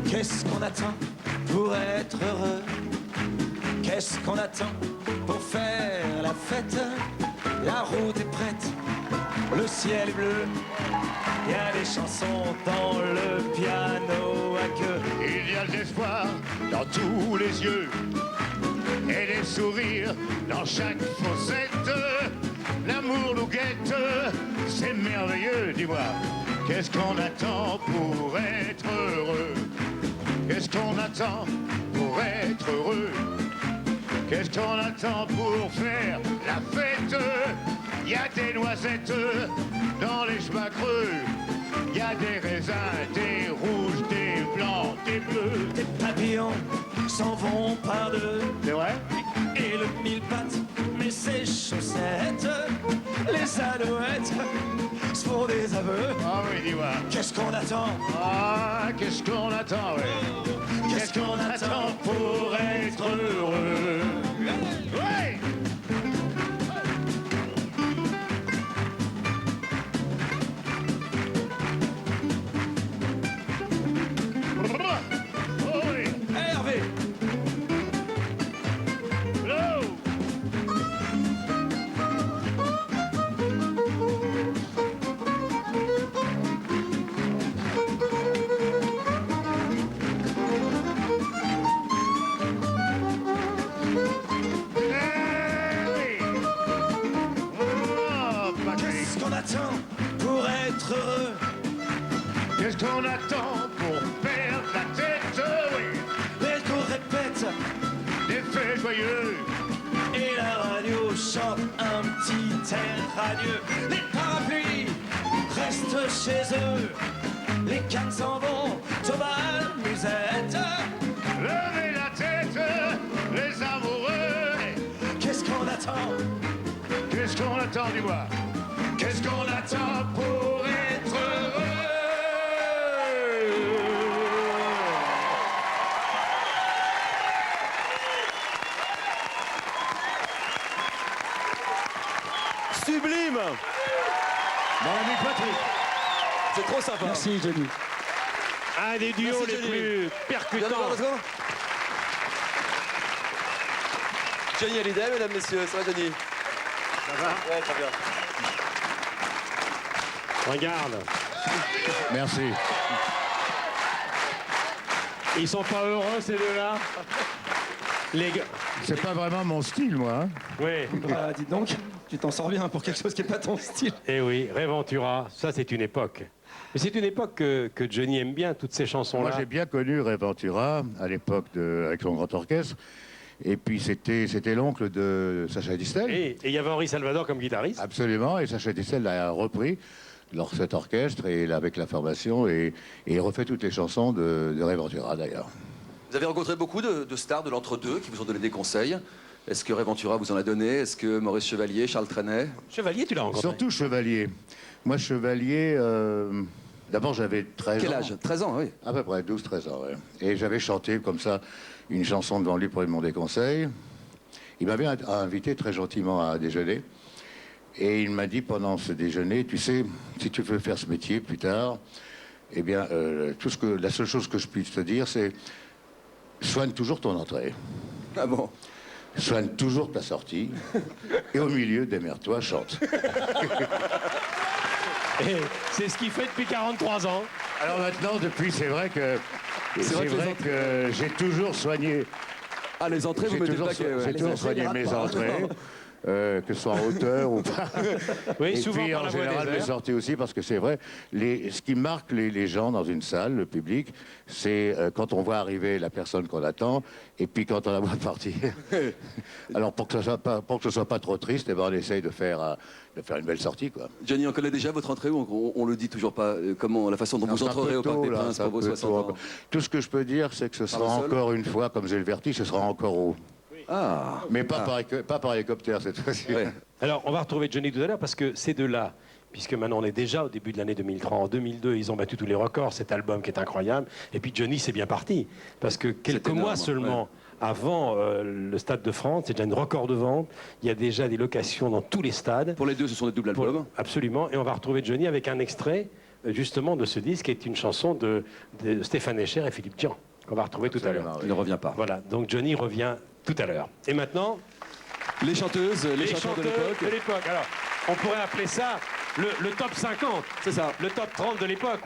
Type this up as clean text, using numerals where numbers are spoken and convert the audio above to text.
Qu'est-ce qu'on attend pour être heureux? Qu'est-ce qu'on attend pour faire la fête? La route est prête, le ciel est bleu. Il y a des chansons dans le piano à queue. Il y a de l'espoir dans tous les yeux et des sourires dans chaque fossette. L'amour nous guette, c'est merveilleux, dis-moi. Qu'est-ce qu'on attend pour être heureux? Qu'est-ce qu'on attend pour être heureux? Qu'est-ce qu'on attend pour faire la fête? Il y a des noisettes dans les chemins creux. Il y a des raisins, des rouges, des blancs, des bleus. Des papillons s'en vont par deux. C'est vrai? Et le mille pattes met ses chaussettes. Les alouettes se font des aveux. Ah oui, dis-moi. Qu'est-ce qu'on attend? Ah, qu'est-ce qu'on attend, ouais. Qu'est-ce qu'on attend pour être heureux? Ouais. Oh oui. Hey, Hervé! Hello. Qu'est-ce qu'on attend pour être heureux? Qu'est-ce qu'on attend pour faire la tête? Oui. Les cours répètent Des faits joyeux. et la radio chante un petit air radieux. Les parapluies restent chez eux. Les cannes s'en vont au bal musette. Levez la tête, les amoureux. Qu'est-ce qu'on attend? Qu'est-ce qu'on attend, dis-moi? Qu'est-ce qu'on attend pour être heureux? Sublime. Mon ami Patrick. C'est trop sympa. Merci, Johnny. Un des duos Merci, les Johnny. plus Viens nous percutants. voir, let's go. Johnny Hallyday, mesdames, messieurs. Ça va, Johnny? Ça va? Ouais, très bien. Regarde, Merci. ils sont pas heureux ces deux-là. Les gars. C'est pas vraiment mon style, moi. Hein. Oui. Ah, dis donc, tu t'en sors bien pour quelque chose qui n'est pas ton style. Eh oui, Réventura, ça c'est une époque. Mais c'est une époque que Johnny aime bien, toutes ces Moi, chansons-là. j'ai bien connu Ray Ventura à l'époque avec son grand orchestre. Et puis, c'était l'oncle de Sacha Distel. Et il y avait Henri Salvador comme guitariste. Absolument. Et Sacha Distel l'a repris cet orchestre et avec la formation. Et il refait toutes les chansons de Ray Ventura, d'ailleurs. Vous avez rencontré beaucoup de stars de l'entre-deux qui vous ont donné des conseils. Est-ce que Ray Ventura vous en a donné? Est-ce que Maurice Chevalier, Charles Trenet? Chevalier, tu l'as rencontré? Surtout Chevalier. Moi, Chevalier, d'abord, j'avais 13 ans. Quel âge? 13 ans, oui. À peu près, 12-13 ans, ouais. Et j'avais chanté comme ça une chanson devant lui pour lui demander conseil. Il m'avait invité très gentiment à déjeuner. Et il m'a dit pendant ce déjeuner, tu sais, si tu veux faire ce métier plus tard, eh bien, la seule chose que je puisse te dire, c'est soigne toujours ton entrée. Ah bon? Soigne toujours ta sortie. Et au milieu, démerde-toi, chante. Et c'est ce qu'il fait depuis 43 ans. Alors maintenant, depuis, c'est vrai que j'ai toujours soigné. Ah, les entrées, vous J'ai mettez le toujours, paquet, ouais. j'ai toujours soigné mes entrées, que ce soit en hauteur ou pas. Oui, Et souvent puis par en la voie général des mes airs. sorties aussi, parce que c'est vrai, ce qui marque les gens dans une salle, le public, c'est quand on voit arriver la personne qu'on attend, et puis quand on la voit partir. Alors pour que ce soit pas trop triste, eh ben, on essaye de faire une belle sortie, quoi. Johnny, on connaît déjà votre entrée ou on le dit toujours pas? Comment, la façon dont vous C'est un entrerez peu au Parc tôt, des là, Princes c'est pour un vos peu 60 tôt ans? encore. Tout ce que je peux dire, c'est que ce sera Parle seul. encore une fois, comme j'ai le vertige, ce sera encore haut. Ah. Mais pas par hélicoptère cette fois-ci. Ouais. Alors, on va retrouver Johnny tout à l'heure parce que ces deux-là, puisque maintenant on est déjà au début de l'année 2003, en 2002, ils ont battu tous les records, cet album qui est incroyable. Et puis Johnny, c'est bien parti. Parce que quelques énorme, mois seulement ouais. avant le Stade de France, c'est déjà une record de vente. Il y a déjà des locations dans tous les stades. Pour les deux, ce sont des doubles albums. Absolument. Et on va retrouver Johnny avec un extrait justement de ce disque, qui est une chanson de Stéphane Escher et Philippe Dian, qu'on va retrouver tout à l'heure. Il ne revient pas. Voilà, donc Johnny revient tout à l'heure. Et maintenant, Les chanteuses, les chanteurs de l'époque. Alors, on pourrait appeler ça le top 50. C'est ça. Le top 30 de l'époque.